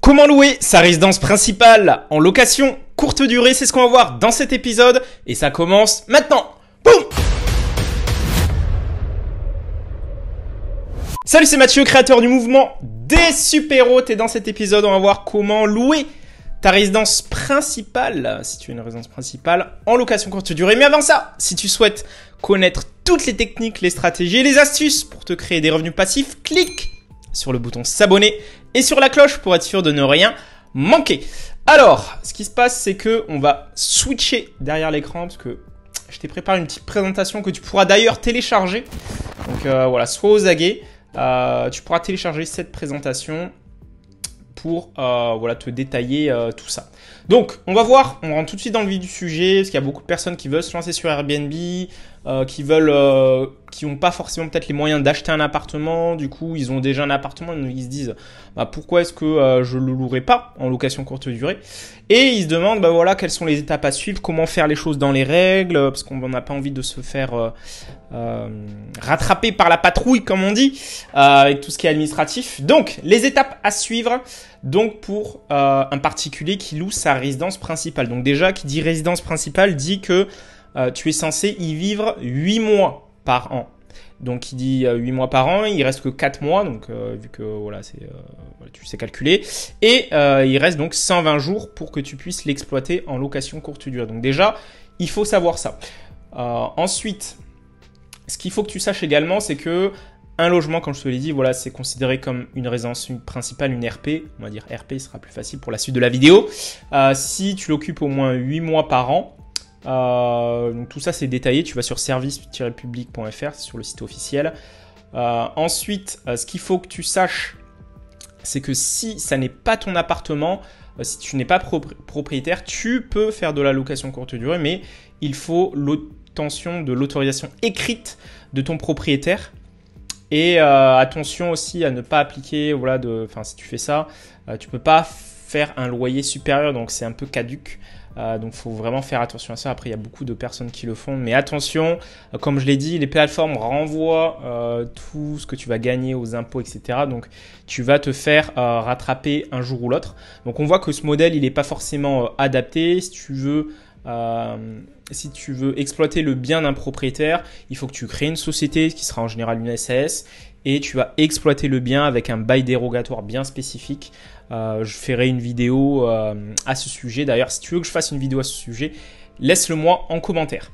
Comment louer sa résidence principale en location courte durée, c'est ce qu'on va voir dans cet épisode et ça commence maintenant. Boum! Salut, c'est Mathieu, créateur du mouvement des super-héros. Et dans cet épisode, on va voir comment louer ta résidence principale, si tu as une résidence principale, en location courte durée. Mais avant ça, si tu souhaites connaître toutes les techniques, les stratégies et les astuces pour te créer des revenus passifs, clique sur le bouton s'abonner et sur la cloche pour être sûr de ne rien manquer. Alors, ce qui se passe, c'est que on va switcher derrière l'écran parce que je t'ai préparé une petite présentation que tu pourras d'ailleurs télécharger. Donc voilà, sois aux aguets. Tu pourras télécharger cette présentation pour voilà, te détailler tout ça. Donc, on va voir, on rentre tout de suite dans le vif du sujet, parce qu'il y a beaucoup de personnes qui veulent se lancer sur Airbnb, qui n'ont pas forcément peut-être les moyens d'acheter un appartement. Du coup, ils ont déjà un appartement, ils se disent bah, pourquoi est-ce que je le louerai pas en location courte durée. Et ils se demandent bah, voilà, quelles sont les étapes à suivre, comment faire les choses dans les règles, parce qu'on n'a pas envie de se faire rattraper par la patrouille, comme on dit, avec tout ce qui est administratif. Donc, les étapes à suivre. Donc pour un particulier qui loue sa résidence principale. Donc déjà, qui dit résidence principale dit que tu es censé y vivre 8 mois par an. Donc il dit 8 mois par an, il reste que 4 mois, donc vu que voilà, tu sais calculer. Et il reste donc 120 jours pour que tu puisses l'exploiter en location courte durée. Donc déjà, il faut savoir ça. Ensuite, ce qu'il faut que tu saches également, c'est que un logement, comme je te l'ai dit, voilà, c'est considéré comme une résidence principale, une RP. On va dire RP, ce sera plus facile pour la suite de la vidéo. Si tu l'occupes au moins 8 mois par an, donc tout ça c'est détaillé. Tu vas sur service-public.fr, sur le site officiel. Ensuite, ce qu'il faut que tu saches, c'est que si ça n'est pas ton appartement, si tu n'es pas propriétaire, tu peux faire de la location courte durée, mais il faut l'obtention de l'autorisation écrite de ton propriétaire. Et attention aussi à ne pas appliquer, voilà, si tu fais ça, tu peux pas faire un loyer supérieur, donc c'est un peu caduc. Donc il faut vraiment faire attention à ça. Après, il y a beaucoup de personnes qui le font, mais attention, comme je l'ai dit, les plateformes renvoient tout ce que tu vas gagner aux impôts, etc. Donc tu vas te faire rattraper un jour ou l'autre. Donc on voit que ce modèle, il n'est pas forcément adapté. Si tu veux exploiter le bien d'un propriétaire, il faut que tu crées une société qui sera en général une SAS et tu vas exploiter le bien avec un bail dérogatoire bien spécifique. Je ferai une vidéo à ce sujet. D'ailleurs, si tu veux que je fasse une vidéo à ce sujet, laisse-le moi en commentaire.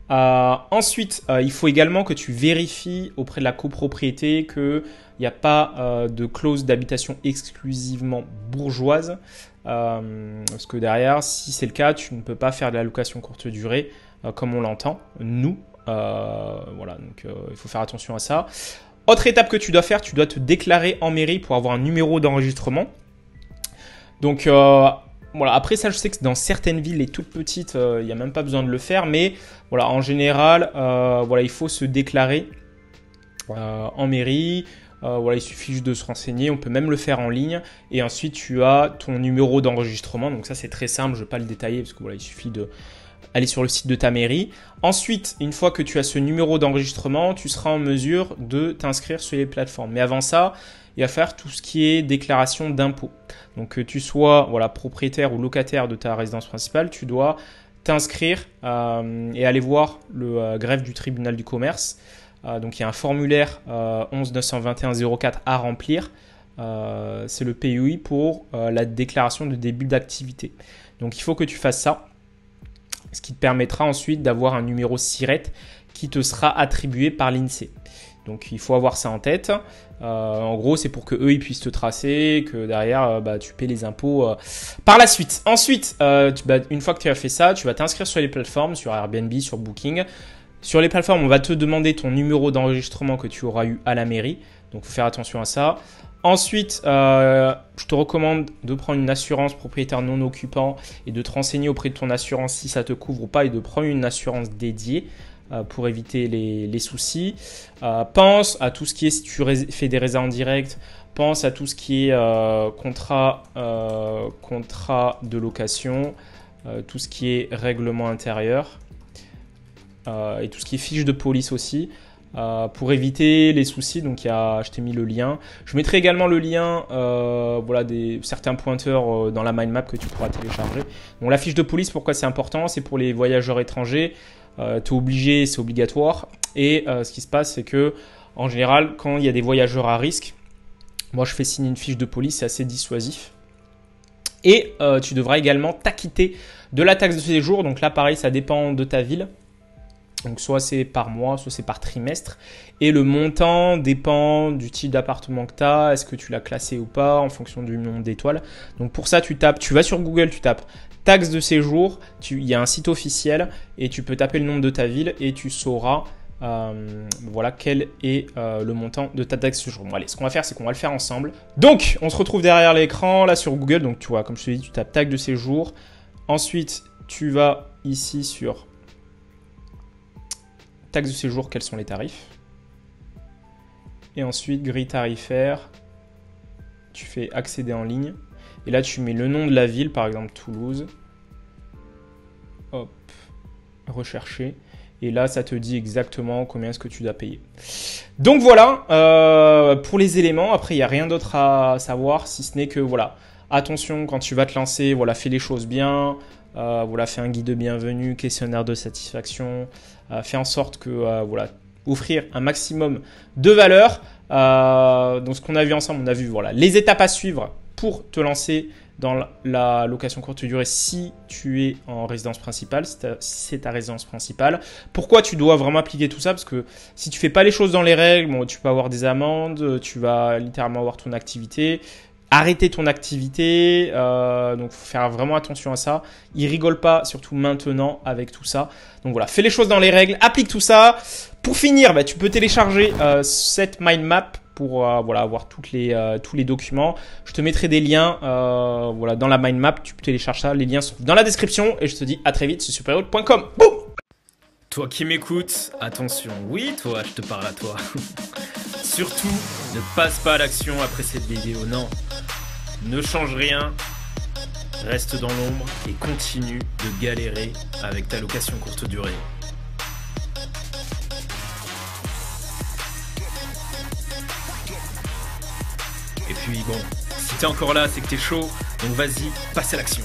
Ensuite, il faut également que tu vérifies auprès de la copropriété qu'il n'y a pas de clause d'habitation exclusivement bourgeoise. Parce que derrière, si c'est le cas, tu ne peux pas faire de la location courte durée comme on l'entend, nous. Voilà, donc il faut faire attention à ça. Autre étape que tu dois faire, tu dois te déclarer en mairie pour avoir un numéro d'enregistrement. Donc voilà, après ça, je sais que dans certaines villes, les toutes petites, il n'y a même pas besoin de le faire. Mais voilà, en général, voilà, il faut se déclarer en mairie. Voilà, il suffit juste de se renseigner, on peut même le faire en ligne. Et ensuite, tu as ton numéro d'enregistrement. Donc ça, c'est très simple, je ne vais pas le détailler parce que voilà, il suffit d'aller sur le site de ta mairie. Ensuite, une fois que tu as ce numéro d'enregistrement, tu seras en mesure de t'inscrire sur les plateformes. Mais avant ça, il va faire tout ce qui est déclaration d'impôts. Donc que tu sois voilà, propriétaire ou locataire de ta résidence principale, tu dois t'inscrire et aller voir le greffe du tribunal du commerce. Donc il y a un formulaire 11 921 04 à remplir. C'est le PUI pour la déclaration de début d'activité. Donc il faut que tu fasses ça, ce qui te permettra ensuite d'avoir un numéro SIRET qui te sera attribué par l'INSEE. Donc il faut avoir ça en tête. En gros, c'est pour que eux ils puissent te tracer, que derrière tu paies les impôts par la suite. Ensuite, une fois que tu as fait ça, tu vas t'inscrire sur les plateformes, sur Airbnb, sur Booking. Sur les plateformes, on va te demander ton numéro d'enregistrement que tu auras eu à la mairie. Donc, il faut faire attention à ça. Ensuite, je te recommande de prendre une assurance propriétaire non occupant et de te renseigner auprès de ton assurance si ça te couvre ou pas et de prendre une assurance dédiée pour éviter les soucis. Pense à tout ce qui est, si tu fais des réserves en direct, pense à tout ce qui est contrat de location, tout ce qui est règlement intérieur. Et tout ce qui est fiche de police aussi. pour éviter les soucis. Donc je t'ai mis le lien. Je mettrai également le lien, voilà, certains pointeurs dans la mind map que tu pourras télécharger. Donc la fiche de police, pourquoi c'est important? C'est pour les voyageurs étrangers. T'es obligé, c'est obligatoire. Et ce qui se passe, c'est que en général, quand il y a des voyageurs à risque, moi je fais signer une fiche de police, c'est assez dissuasif. Et tu devras également t'acquitter de la taxe de séjour. Donc là, pareil, ça dépend de ta ville. Donc soit c'est par mois, soit c'est par trimestre. Et le montant dépend du type d'appartement que tu as, est-ce que tu l'as classé ou pas, en fonction du nombre d'étoiles. Donc pour ça, tu vas sur Google, tu tapes taxe de séjour, il y a un site officiel et tu peux taper le nom de ta ville et tu sauras voilà quel est le montant de ta taxe de séjour. Bon, allez, ce qu'on va faire, c'est qu'on va le faire ensemble. Donc, on se retrouve derrière l'écran, là sur Google. Donc tu vois, comme je te dis, tu tapes taxe de séjour. Ensuite, tu vas ici sur taxe de séjour, quels sont les tarifs. Et ensuite, grille tarifaire, tu fais accéder en ligne. Et là, tu mets le nom de la ville, par exemple Toulouse. Hop, rechercher. Et là, ça te dit exactement combien est-ce que tu dois payer. Donc voilà, pour les éléments. Après, il n'y a rien d'autre à savoir, si ce n'est que, voilà, attention, quand tu vas te lancer, voilà, fais les choses bien. Voilà, fais un guide de bienvenue, questionnaire de satisfaction. Fais en sorte que, voilà, offrir un maximum de valeur. Donc, ce qu'on a vu ensemble, on a vu, voilà, les étapes à suivre pour te lancer dans la location courte durée si tu es en résidence principale, si c'est ta résidence principale. Pourquoi tu dois vraiment appliquer tout ça? Parce que si tu fais pas les choses dans les règles, bon, tu peux avoir des amendes, tu vas littéralement avoir ton activité, arrêter ton activité, donc faut faire vraiment attention à ça. Ils rigolent pas, surtout maintenant avec tout ça. Donc voilà, fais les choses dans les règles, applique tout ça. Pour finir, bah, tu peux télécharger cette mind map pour voilà, avoir tous les documents. Je te mettrai des liens voilà, dans la mind map. Tu peux télécharger ça. Les liens sont dans la description. Et je te dis à très vite sur superhéros.com. Boum! Toi qui m'écoutes, attention. Oui, toi, je te parle à toi. Surtout, ne passe pas à l'action après cette vidéo. Non, ne change rien. Reste dans l'ombre et continue de galérer avec ta location courte durée. Et puis bon, si t'es encore là, c'est que t'es chaud, donc vas-y, passe à l'action.